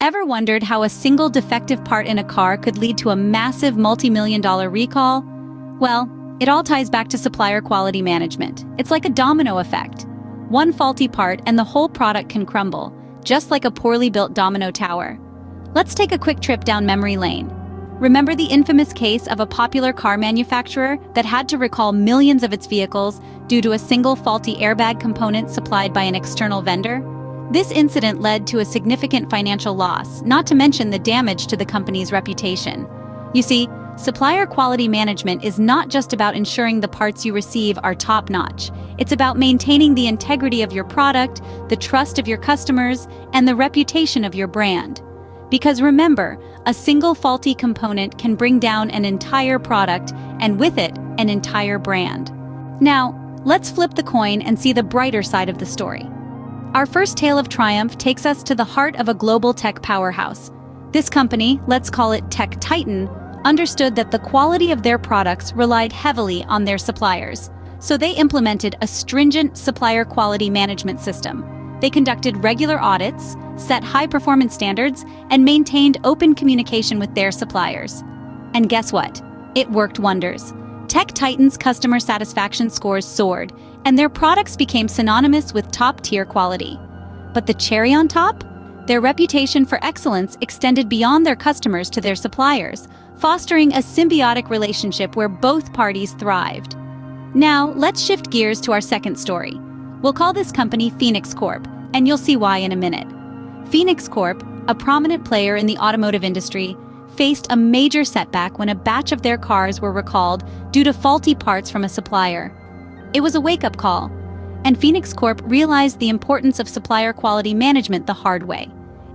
Ever wondered how a single defective part in a car could lead to a massive multi-million-dollar recall? Well, it all ties back to supplier quality management. It's like a domino effect. One faulty part and the whole product can crumble, just like a poorly built domino tower. Let's take a quick trip down memory lane. Remember the infamous case of a popular car manufacturer that had to recall millions of its vehicles due to a single faulty airbag component supplied by an external vendor? This incident led to a significant financial loss, not to mention the damage to the company's reputation. You see, supplier quality management is not just about ensuring the parts you receive are top-notch. It's about maintaining the integrity of your product, the trust of your customers, and the reputation of your brand. Because remember, a single faulty component can bring down an entire product, and with it, an entire brand. Now, let's flip the coin and see the brighter side of the story. Our first tale of triumph takes us to the heart of a global tech powerhouse. This company, let's call it Tech Titan, understood that the quality of their products relied heavily on their suppliers. So they implemented a stringent supplier quality management system. They conducted regular audits, set high-performance standards, and maintained open communication with their suppliers. And guess what? It worked wonders. Tech Titan's customer satisfaction scores soared, and their products became synonymous with top-tier quality. But the cherry on top? Their reputation for excellence extended beyond their customers to their suppliers, fostering a symbiotic relationship where both parties thrived. Now, let's shift gears to our second story. We'll call this company Phoenix Corp, and you'll see why in a minute. Phoenix Corp, a prominent player in the automotive industry, faced a major setback when a batch of their cars were recalled due to faulty parts from a supplier. It was a wake-up call, and Phoenix Corp realized the importance of supplier quality management the hard way.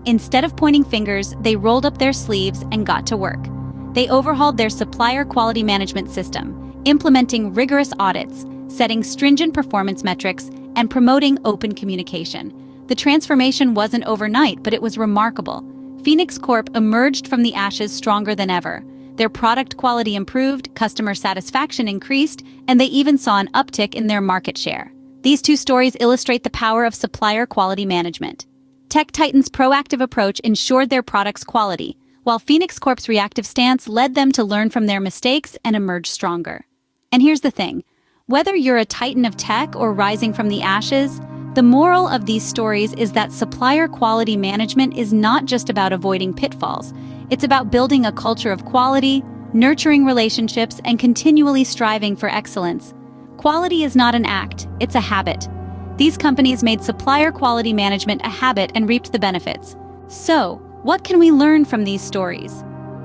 Instead of pointing fingers, they rolled up their sleeves and got to work. They overhauled their supplier quality management system, implementing rigorous audits, setting stringent performance metrics, and promoting open communication. The transformation wasn't overnight, but it was remarkable. Phoenix Corp emerged from the ashes stronger than ever. Their product quality improved, customer satisfaction increased, and they even saw an uptick in their market share. These two stories illustrate the power of supplier quality management. Tech Titan's proactive approach ensured their product's quality, while Phoenix Corp's reactive stance led them to learn from their mistakes and emerge stronger. And here's the thing. Whether you're a titan of tech or rising from the ashes, the moral of these stories is that supplier quality management is not just about avoiding pitfalls. It's about building a culture of quality, nurturing relationships, and continually striving for excellence. Quality is not an act, it's a habit. These companies made supplier quality management a habit and reaped the benefits. So, what can we learn from these stories?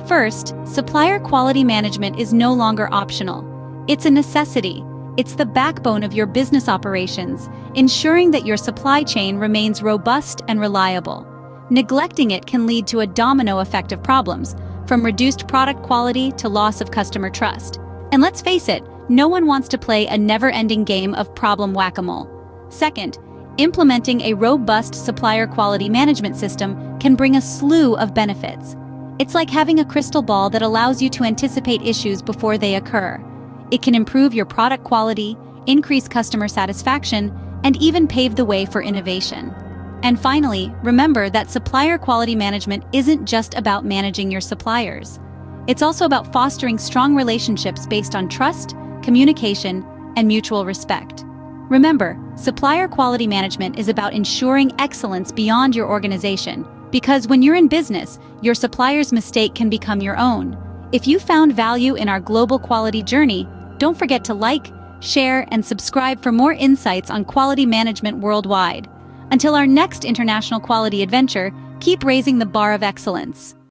First, supplier quality management is no longer optional. It's a necessity. It's the backbone of your business operations, ensuring that your supply chain remains robust and reliable. Neglecting it can lead to a domino effect of problems, from reduced product quality to loss of customer trust. And let's face it, no one wants to play a never-ending game of problem whack-a-mole. Second, implementing a robust supplier quality management system can bring a slew of benefits. It's like having a crystal ball that allows you to anticipate issues before they occur. It can improve your product quality, increase customer satisfaction, and even pave the way for innovation. And finally, remember that supplier quality management isn't just about managing your suppliers. It's also about fostering strong relationships based on trust, communication, and mutual respect. Remember, supplier quality management is about ensuring excellence beyond your organization, because when you're in business, your supplier's mistake can become your own. If you found value in our global quality journey, don't forget to like, share, and subscribe for more insights on quality management worldwide. Until our next international quality adventure, keep raising the bar of excellence.